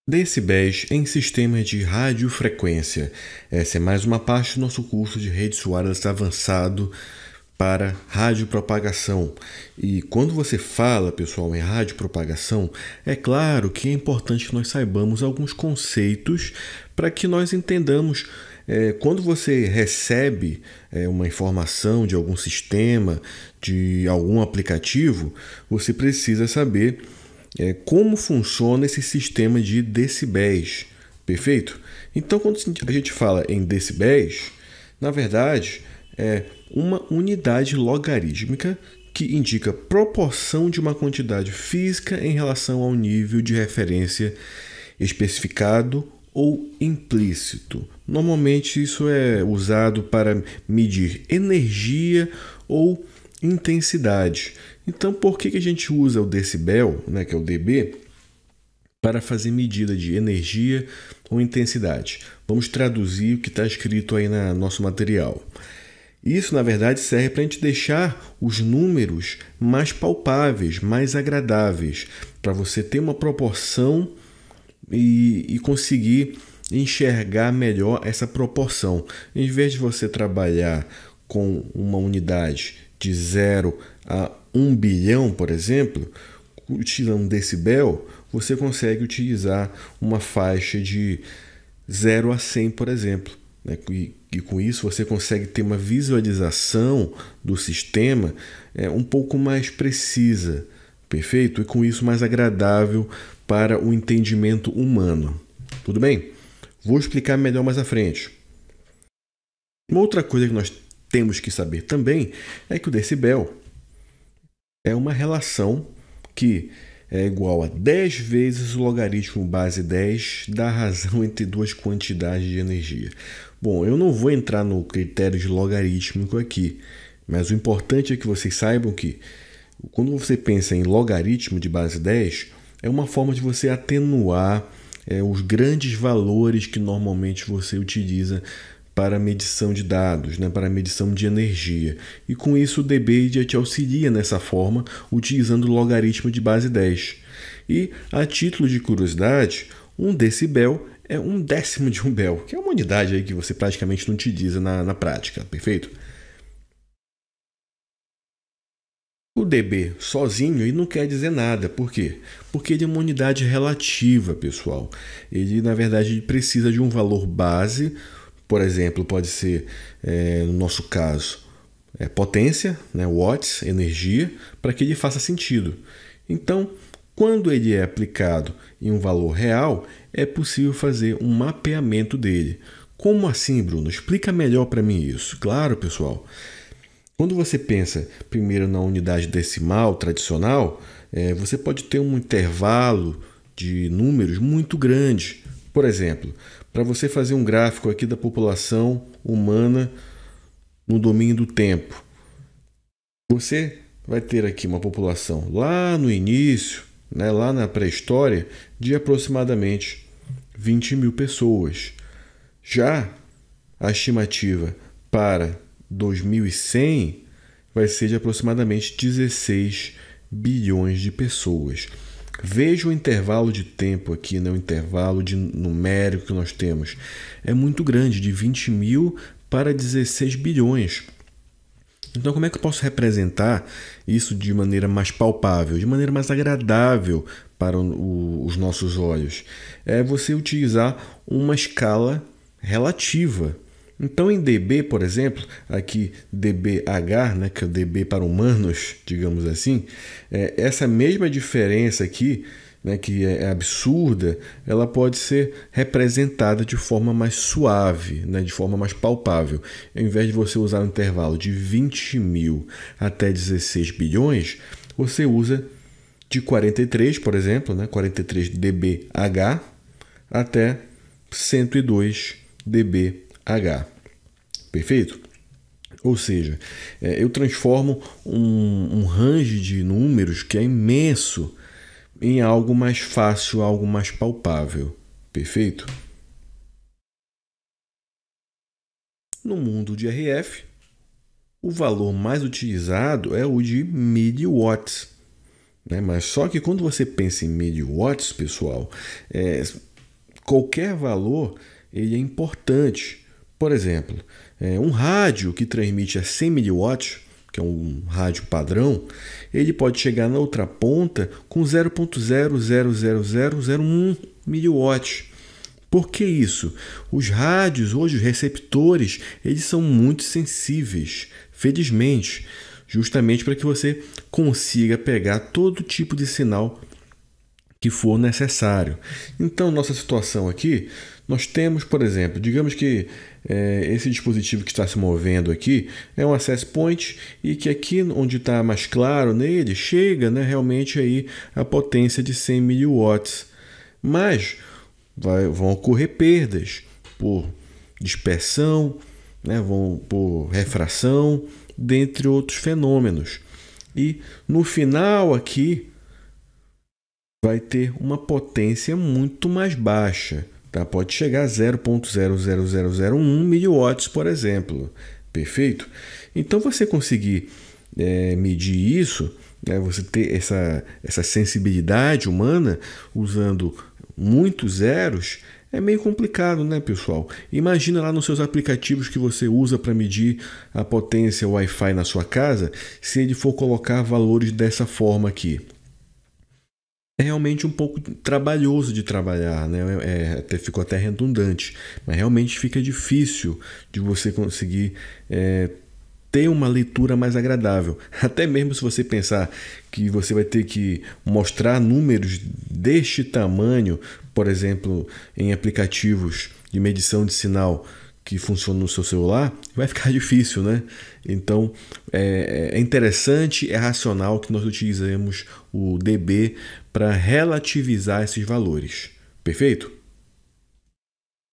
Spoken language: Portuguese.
Decibéis em sistemas de radiofrequência. Essa é mais uma parte do nosso curso de redes wireless avançado para radiopropagação. E quando você fala, pessoal, em radiopropagação, é claro que é importante que nós saibamos alguns conceitos para que nós entendamos. Quando você recebe uma informação de algum sistema, de algum aplicativo, você precisa saber como funciona esse sistema de decibéis, perfeito? Então, quando a gente fala em decibéis, na verdade, é uma unidade logarítmica que indica proporção de uma quantidade física em relação ao nível de referência especificado ou implícito. Normalmente isso é usado para medir energia ou intensidade. Então, por que a gente usa o decibel, que é o dB, para fazer medida de energia ou intensidade? Vamos traduzir o que está escrito aí no nosso material. Isso, na verdade, serve para a gente deixar os números mais palpáveis, mais agradáveis, para você ter uma proporção e conseguir enxergar melhor essa proporção. Em vez de você trabalhar com uma unidade de 0 a 1 bilhão, por exemplo, utilizando um decibel, você consegue utilizar uma faixa de 0 a 100, por exemplo. E com isso você consegue ter uma visualização do sistema um pouco mais precisa, perfeito? E com isso mais agradável para o entendimento humano. Tudo bem? Vou explicar melhor mais à frente. Uma outra coisa que nós temos que saber também é que o decibel é uma relação que é igual a 10 vezes o logaritmo base 10 da razão entre duas quantidades de energia. Bom, eu não vou entrar no critério de logarítmico aqui, mas o importante é que vocês saibam que quando você pensa em logaritmo de base 10, é uma forma de você atenuar os grandes valores que normalmente você utiliza para medição de dados, para medição de energia. E com isso o dB já te auxilia nessa forma, utilizando o logaritmo de base 10. E, a título de curiosidade, um decibel é 1/10 de um bel, que é uma unidade aí que você praticamente não utiliza na prática, perfeito? O dB sozinho ele não quer dizer nada. Por quê? Porque ele é uma unidade relativa, pessoal. Ele, na verdade, precisa de um valor base. Por exemplo, pode ser, no nosso caso, potência, watts, energia, para que ele faça sentido. Então, quando ele é aplicado em um valor real, é possível fazer um mapeamento dele. Como assim, Bruno? Explica melhor para mim isso. Claro, pessoal. Quando você pensa primeiro na unidade decimal tradicional, você pode ter um intervalo de números muito grande. Por exemplo, para você fazer um gráfico aqui da população humana no domínio do tempo, você vai ter aqui uma população lá no início, lá na pré-história, de aproximadamente 20 mil pessoas. Já a estimativa para 2100 vai ser de aproximadamente 16 bilhões de pessoas. Veja o intervalo de tempo aqui, o intervalo numérico que nós temos. É muito grande, de 20 mil para 16 bilhões. Então, como é que eu posso representar isso de maneira mais palpável, de maneira mais agradável para os nossos olhos? É você utilizar uma escala relativa. Então, em dB, por exemplo, aqui dBH, que é o dB para humanos, digamos assim, essa mesma diferença aqui, que é absurda, ela pode ser representada de forma mais suave, de forma mais palpável. Ao invés de você usar um intervalo de 20 mil até 16 bilhões, você usa de 43, por exemplo, 43 dBH até 102 dBH. Perfeito? Ou seja, eu transformo um range de números que é imenso em algo mais fácil, algo mais palpável. Perfeito? No mundo de RF, o valor mais utilizado é o de miliwatts. Mas só que quando você pensa em miliwatts, pessoal, qualquer valor ele é importante. Por exemplo, um rádio que transmite a 100 mW, que é um rádio padrão, ele pode chegar na outra ponta com 0,0000001 mW. Por que isso? Os rádios, hoje, os receptores, eles são muito sensíveis, felizmente, justamente para que você consiga pegar todo tipo de sinal que for necessário. Então, nossa situação aqui, nós temos, por exemplo, digamos que esse dispositivo que está se movendo aqui é um access point e que aqui onde está mais claro nele, chega, né, realmente aí a potência de 100 mW. Mas vão ocorrer perdas por dispersão, né, por refração, dentre outros fenômenos. E no final aqui vai ter uma potência muito mais baixa. Tá? Pode chegar a 0,00001 mW, por exemplo. Perfeito? Então, você conseguir medir isso, né, você ter essa sensibilidade humana usando muitos zeros, é meio complicado, né, pessoal? Imagina lá nos seus aplicativos que você usa para medir a potência Wi-Fi na sua casa, se ele for colocar valores dessa forma aqui. É realmente um pouco trabalhoso de trabalhar, né? Ficou até redundante, mas realmente fica difícil de você conseguir ter uma leitura mais agradável. Até mesmo se você pensar que você vai ter que mostrar números deste tamanho, por exemplo, em aplicativos de medição de sinal que funcionam no seu celular, vai ficar difícil, né? Então, é interessante, é racional que nós utilizemos o dB para relativizar esses valores. Perfeito?